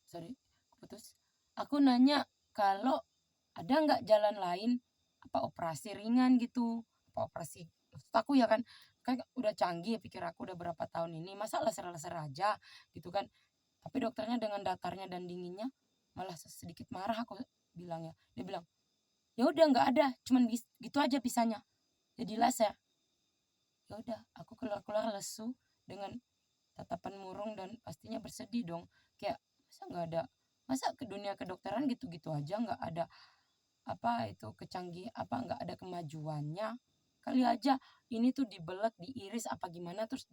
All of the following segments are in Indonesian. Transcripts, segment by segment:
sorry putus. Aku nanya kalau ada nggak jalan lain, apa operasi ringan gitu, apa operasi, maksud aku ya kan udah canggih pikir aku udah berapa tahun ini masa laser-laser aja gitu kan. Tapi dokternya dengan datarnya dan dinginnya malah sedikit marah aku bilangnya. Dia bilang, ya udah nggak ada, cuman gitu aja bisanya jadi laser. Ya udah aku keluar-keluar lesu dengan tatapan murung dan pastinya bersedih dong. Kayak masa nggak ada, masa ke dunia kedokteran gitu-gitu aja nggak ada apa itu kecanggih apa nggak ada kemajuannya. Kali aja ini tuh dibelet diiris apa gimana terus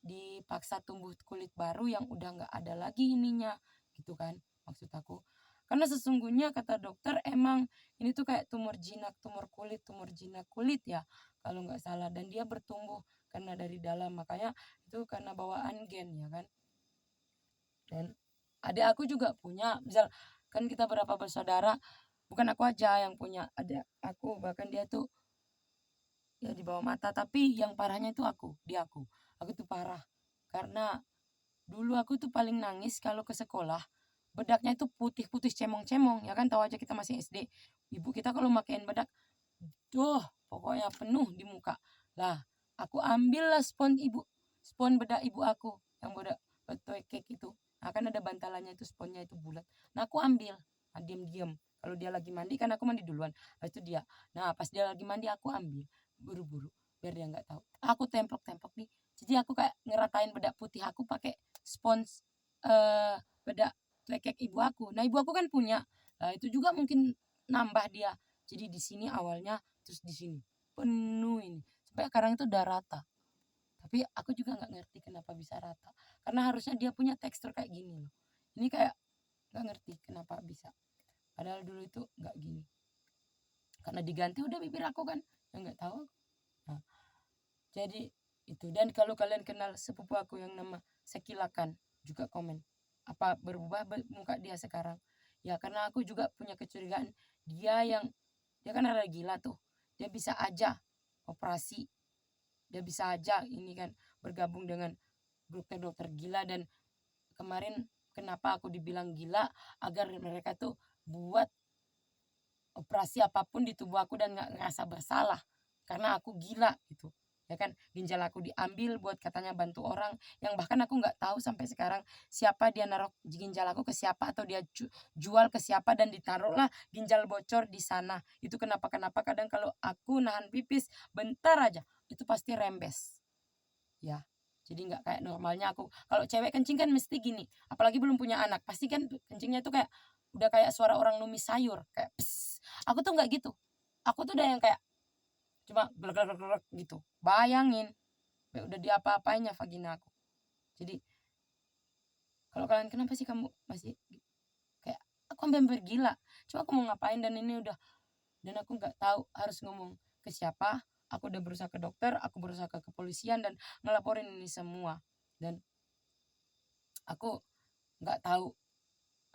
dipaksa tumbuh kulit baru yang udah nggak ada lagi ininya gitu kan maksud aku. Karena sesungguhnya kata dokter emang ini tuh kayak tumor jinak kulit ya kalau nggak salah, dan dia bertumbuh karena dari dalam, makanya itu karena bawaan gen ya kan. Dan adik aku juga punya, misal kan kita berapa bersaudara, bukan aku aja yang punya, ada aku bahkan dia tuh ya di bawah mata, tapi yang parahnya itu aku tuh parah karena dulu aku tuh paling nangis kalau ke sekolah. Bedaknya itu putih-putih cemong-cemong. Ya kan tahu aja kita masih SD. Ibu kita kalau makein bedak, duh, pokoknya penuh di muka. Lah, aku ambil lah spon bedak ibu aku yang bedak toy cake itu. Nah, kan ada bantalannya itu sponnya itu bulat. Nah, aku ambil. Nah, diam-diam. Kalau dia lagi mandi kan aku mandi duluan. Habis itu dia. Nah, pas dia lagi mandi aku ambil buru-buru biar dia nggak tahu. Aku templok-templok nih. Jadi aku kayak ngeratain bedak putih aku pakai spons bedak lekek ibu aku. Nah, ibu aku kan punya. Nah, itu juga mungkin nambah dia. Jadi di sini awalnya terus di sini penuh ini. Sampai sekarang itu udah rata. Tapi aku juga nggak ngerti kenapa bisa rata. Karena harusnya dia punya tekstur kayak gini loh. Ini kayak nggak ngerti kenapa bisa. Padahal dulu itu nggak gini. Karena diganti udah bibir aku kan. Ya nggak tahu. Nah, jadi itu. Dan kalau kalian kenal sepupu aku yang nama Sekilakan, juga komen apa berubah muka dia sekarang. Ya karena aku juga punya kecurigaan dia kan ada gila tuh, dia bisa aja operasi, dia bisa aja ini kan bergabung dengan dokter-dokter gila. Dan kemarin kenapa aku dibilang gila, agar mereka tuh buat operasi apapun di tubuh aku dan nggak ngerasa bersalah karena aku gila gitu ya kan. Ginjal aku diambil buat katanya bantu orang yang bahkan aku nggak tahu sampai sekarang siapa dia naruh ginjal aku ke siapa, atau dia jual ke siapa dan ditaruhlah ginjal bocor di sana. Itu kenapa kadang kalau aku nahan pipis bentar aja itu pasti rembes ya. Jadi nggak kayak normalnya aku. Kalau cewek kencing kan mesti gini, apalagi belum punya anak pasti kan kencingnya tuh kayak udah kayak suara orang numis sayur kayak pss. Aku tuh nggak gitu, aku tuh udah yang kayak cuma glek gitu. Bayangin udah diapa-apainnya vagina aku. Jadi kalau kalian kenapa sih kamu masih kayak aku hampir gila, cuma aku mau ngapain dan ini udah, dan aku nggak tahu harus ngomong ke siapa. Aku udah berusaha ke dokter, aku berusaha ke kepolisian dan ngelaporin ini semua. Dan aku nggak tahu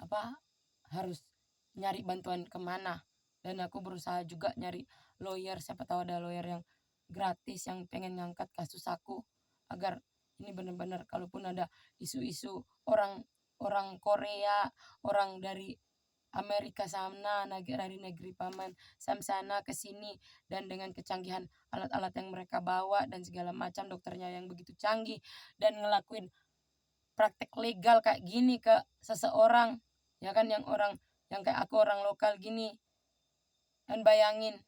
apa harus nyari bantuan kemana. Dan aku berusaha juga nyari lawyer, siapa tahu ada lawyer yang gratis yang pengen ngangkat kasus aku agar ini benar-benar kalaupun ada isu-isu orang orang Korea, orang dari Amerika sana, dari negeri paman Sam sana ke sini, dan dengan kecanggihan alat-alat yang mereka bawa dan segala macam dokternya yang begitu canggih dan ngelakuin praktek legal kayak gini ke seseorang ya kan, yang orang yang kayak aku orang lokal gini. Dan bayangin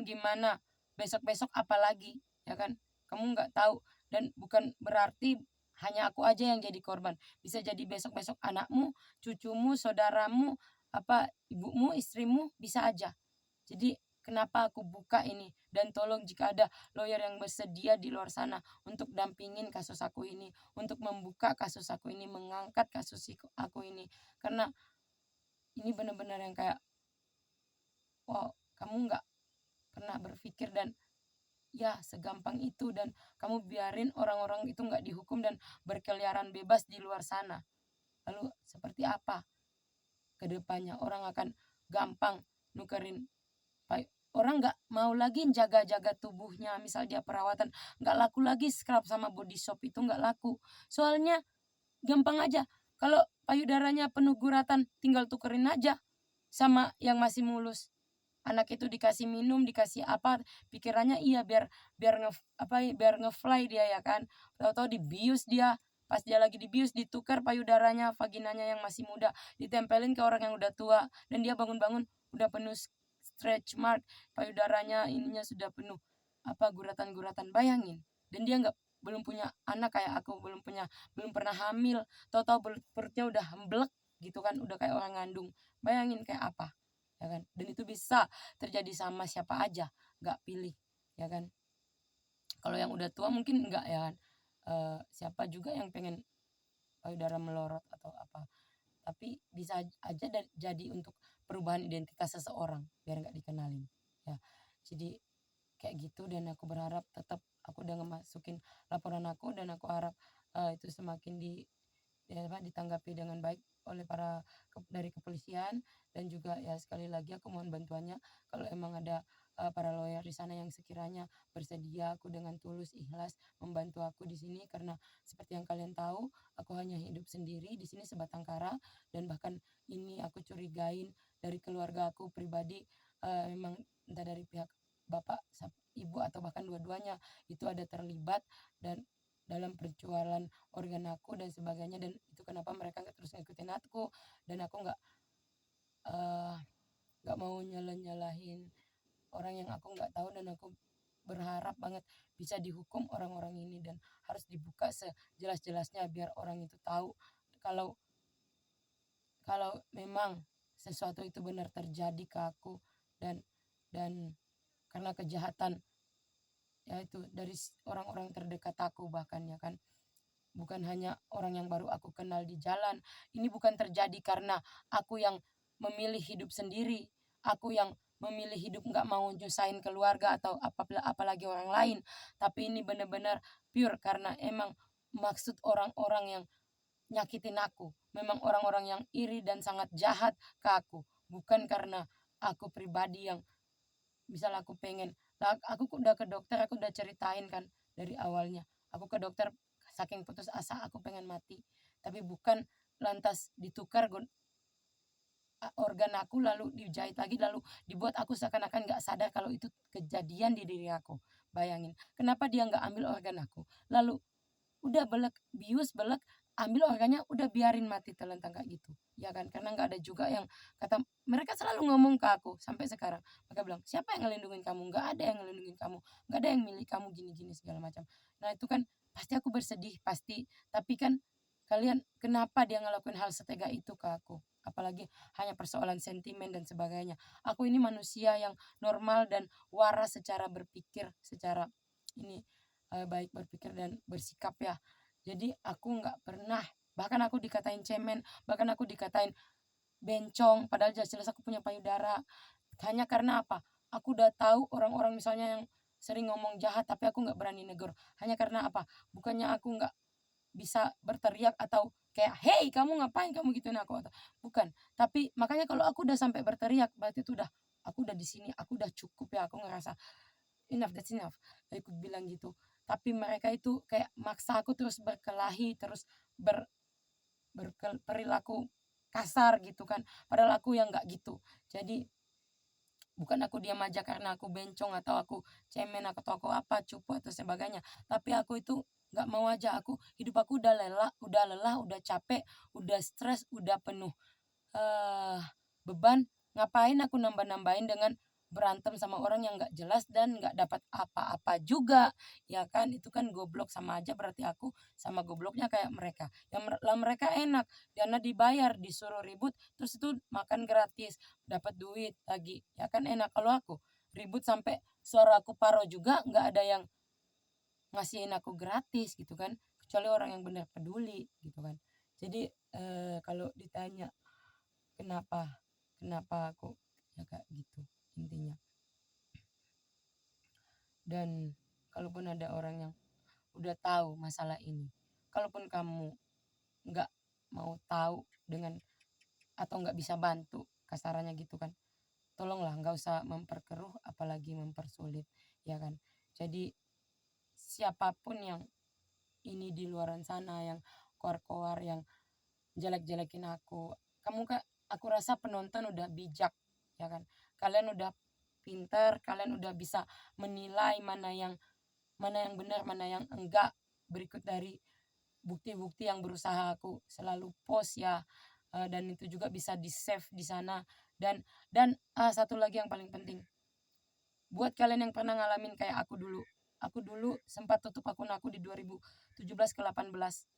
gimana besok-besok apalagi ya kan, kamu nggak tahu. Dan bukan berarti hanya aku aja yang jadi korban, bisa jadi besok-besok anakmu, cucumu, saudaramu, apa ibumu, istrimu bisa aja. Jadi kenapa aku buka ini, dan tolong jika ada lawyer yang bersedia di luar sana untuk dampingin kasus aku ini, untuk membuka kasus aku ini, mengangkat kasus aku ini. Karena ini benar-benar yang kayak wow, kamu nggak pernah berpikir dan ya segampang itu, dan kamu biarin orang-orang itu nggak dihukum dan berkeliaran bebas di luar sana. Lalu seperti apa kedepannya? Orang akan gampang nukerin, orang nggak mau lagi jaga-jaga tubuhnya. Misal dia perawatan, nggak laku lagi scrub sama body shop itu nggak laku. Soalnya gampang aja Kalau payudaranya penuh guratan tinggal tukerin aja sama yang masih mulus. Anak itu dikasih minum, dikasih apa, pikirannya iya biar biar biar ngefly dia ya kan. Tahu-tahu dibius dia. Pas dia lagi dibius ditukar payudaranya, vaginanya yang masih muda ditempelin ke orang yang udah tua dan dia bangun-bangun udah penuh stretch mark, payudaranya ininya sudah penuh guratan-guratan. Bayangin. Dan dia nggak belum punya anak kayak aku, belum pernah hamil, tahu-tahu perutnya udah hemblek gitu kan, udah kayak orang ngandung. Bayangin kayak apa, ya kan? Dan itu bisa terjadi sama siapa aja, nggak pilih, ya kan? Kalau yang udah tua mungkin enggak ya kan. Siapa juga yang pengen payudara melorot atau apa. Tapi bisa aja jadi untuk perubahan identitas seseorang biar nggak dikenalin. Ya. Jadi kayak gitu dan aku berharap tetap aku udah ngemasukin laporan aku dan aku harap itu semakin ditanggapi dengan baik oleh dari kepolisian dan juga ya sekali lagi aku mohon bantuannya kalau emang ada para lawyer di sana yang sekiranya bersedia, aku dengan tulus ikhlas membantu aku di sini karena seperti yang kalian tahu aku hanya hidup sendiri di sini sebatang kara dan bahkan ini aku curigain dari keluarga aku pribadi memang entah dari pihak bapak ibu atau bahkan dua-duanya itu ada terlibat dan dalam penjualan organ aku dan sebagainya dan itu kenapa mereka nggak terus ngikutin aku dan aku eh, nggak mau nyalahin orang yang aku nggak tahu dan aku berharap banget bisa dihukum orang-orang ini dan harus dibuka sejelas-jelasnya biar orang itu tahu kalau kalau memang sesuatu itu benar terjadi ke aku dan dan karena kejahatan ya itu dari orang-orang terdekat aku bahkan ya kan bukan hanya orang yang baru aku kenal di jalan. Ini bukan terjadi karena aku yang memilih hidup sendiri. Aku yang memilih hidup nggak mau nyusahin keluarga atau apalagi orang lain. Tapi ini benar-benar pure karena emang maksud orang-orang yang nyakitin aku. Memang orang-orang yang iri dan sangat jahat ke aku. Bukan karena aku pribadi yang misal aku pengen. Aku udah ke dokter, aku udah ceritain kan dari awalnya. Aku ke dokter saking putus asa aku pengen mati tapi bukan lantas ditukar organ aku lalu dijahit lagi lalu dibuat aku seakan-akan nggak sadar kalau itu kejadian di diri aku. Bayangin kenapa dia nggak ambil organ aku lalu udah belek bius belek ambil organnya udah biarin mati telentang kayak gitu ya kan karena nggak ada juga yang kata mereka selalu ngomong ke aku sampai sekarang mereka bilang siapa yang ngelindungin kamu nggak ada yang ngelindungin kamu nggak ada yang milih kamu gini-gini segala macam. Nah itu kan pasti aku bersedih pasti tapi kan kalian kenapa dia ngelakuin hal setega itu ke aku apalagi hanya persoalan sentimen dan sebagainya. Aku ini manusia yang normal dan waras secara berpikir secara ini baik berpikir dan bersikap ya. Jadi aku nggak pernah bahkan aku dikatain cemen bahkan aku dikatain bencong padahal jelas-jelas aku punya payudara hanya karena apa aku udah tahu orang-orang misalnya yang sering ngomong jahat tapi aku nggak berani negur hanya karena apa bukannya aku nggak bisa berteriak atau kayak hey kamu ngapain kamu gituin aku atau bukan tapi makanya kalau aku udah sampai berteriak berarti itu udah aku udah di sini aku udah cukup ya aku ngerasa enough that's enough aku bilang gitu tapi mereka itu kayak maksa aku terus berkelahi terus ber, berperilaku kasar gitu kan padahal aku yang nggak gitu. Jadi bukan aku diam aja karena aku bencong atau aku cemen atau aku apa cupu atau sebagainya tapi aku itu nggak mau aja aku hidup aku udah lelah udah capek udah stres udah penuh beban ngapain aku nambah-nambahin dengan berantem sama orang yang nggak jelas dan nggak dapat apa-apa juga ya kan itu kan goblok sama aja berarti aku sama gobloknya kayak mereka yang lah mereka enak karena dibayar disuruh ribut terus itu makan gratis dapat duit lagi ya kan enak kalau aku ribut sampai suara aku paro juga nggak ada yang ngasihin aku gratis gitu kan kecuali orang yang benar peduli gitu kan. Jadi kalau ditanya kenapa kenapa aku ya kayak gitu intinya. Dan kalaupun ada orang yang udah tahu masalah ini kalaupun kamu nggak mau tahu dengan atau nggak bisa bantu kasarannya gitu kan tolonglah nggak usah memperkeruh apalagi mempersulit ya kan. Jadi siapapun yang ini di luaran sana yang koar-koar yang jelek-jelekin aku. Aku rasa penonton udah bijak, ya kan. Kalian udah pintar, kalian udah bisa menilai mana yang benar, mana yang enggak, berikut dari bukti-bukti yang berusaha aku selalu post ya. Dan itu juga bisa di-save di sana. Dan satu lagi yang paling penting, buat kalian yang pernah ngalamin kayak aku dulu. Aku dulu sempat tutup akun aku di 2017 ke 18.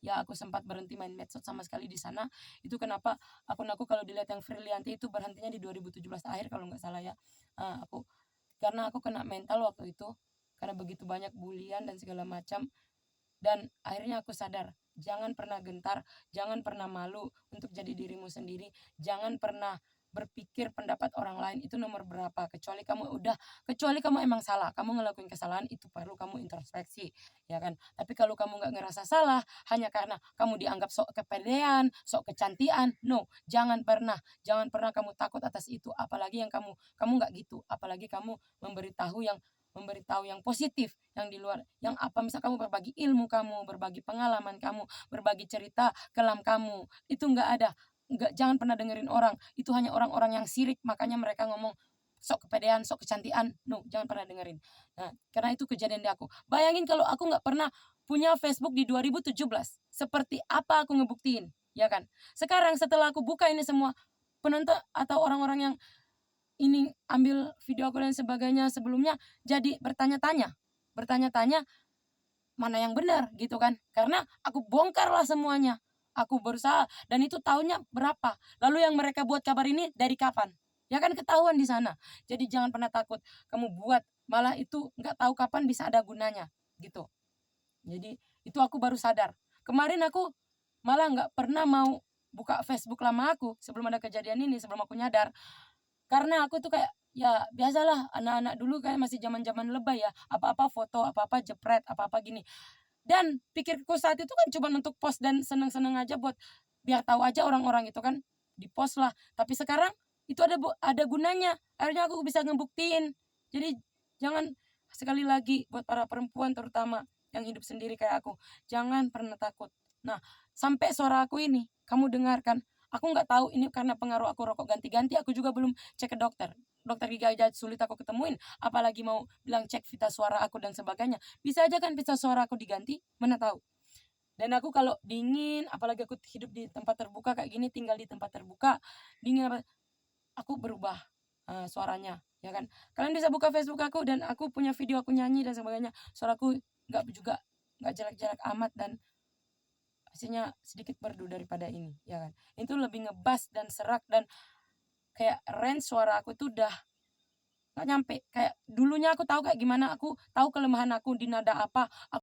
Ya, aku sempat berhenti main medsos sama sekali di sana. Itu kenapa akun aku kalau dilihat yang Frilianti itu berhentinya di 2017 akhir kalau nggak salah ya. Aku karena aku kena mental waktu itu, karena begitu banyak bulian dan segala macam. Dan akhirnya aku sadar, jangan pernah gentar, jangan pernah malu untuk jadi dirimu sendiri, jangan pernah berpikir pendapat orang lain itu nomor berapa, kecuali kamu emang salah, kamu ngelakuin kesalahan, itu perlu kamu introspeksi, ya kan. Tapi kalau kamu nggak ngerasa salah hanya karena kamu dianggap sok kepedean, sok kecantian, no, jangan pernah kamu takut atas itu. Apalagi yang kamu nggak gitu, apalagi kamu memberitahu yang positif, yang di luar, yang apa, misal kamu berbagi ilmu kamu, berbagi pengalaman kamu, berbagi cerita kelam kamu, itu nggak ada. Jangan pernah dengerin orang, itu hanya orang-orang yang sirik, makanya mereka ngomong sok kepedean, sok kecantian, no, jangan pernah dengerin. Nah, karena itu kejadian di aku. Bayangin kalau aku nggak pernah punya Facebook di 2017, seperti apa aku ngebuktiin, ya kan. Sekarang setelah aku buka ini semua, penonton atau orang-orang yang ini ambil video aku dan sebagainya sebelumnya jadi bertanya-tanya mana yang benar gitu kan, karena aku bongkar lah semuanya, aku berusaha, dan itu tahunnya berapa, lalu yang mereka buat kabar ini dari kapan, ya kan ketahuan di sana. Jadi jangan pernah takut kamu buat, malah itu nggak tahu kapan bisa ada gunanya gitu. Jadi itu aku baru sadar kemarin, aku malah nggak pernah mau buka Facebook lama aku sebelum ada kejadian ini, sebelum aku nyadar. Karena aku tuh kayak, ya biasalah anak-anak dulu kayak masih zaman-zaman lebay ya, apa-apa foto, apa-apa jepret, apa-apa gini. Dan pikirku saat itu kan cuma untuk post dan seneng-seneng aja, buat biar tahu aja orang-orang itu kan, di-post lah. Tapi sekarang itu ada gunanya. Akhirnya aku bisa ngebuktiin. Jadi jangan, sekali lagi buat para perempuan terutama yang hidup sendiri kayak aku, jangan pernah takut. Nah, sampai suara aku ini kamu dengarkan, aku nggak tahu ini karena pengaruh aku rokok ganti-ganti, aku juga belum cek ke dokter. Dokter gigi aja sulit aku ketemuin, apalagi mau bilang cek pita suara aku dan sebagainya. Bisa aja kan pita suara aku diganti, mana tahu. Dan aku kalau dingin, apalagi aku hidup di tempat terbuka kayak gini, tinggal di tempat terbuka, dingin apa, aku berubah suaranya, ya kan. Kalian bisa buka Facebook aku dan aku punya video aku nyanyi dan sebagainya. Suaraku nggak jelek-jelek amat, dan hasilnya sedikit merdu daripada ini, ya kan. Itu lebih ngebas dan serak, dan kayak range suara aku tuh udah nggak nyampe. Kayak dulunya aku tahu kayak gimana, aku tahu kelemahan aku di nada apa,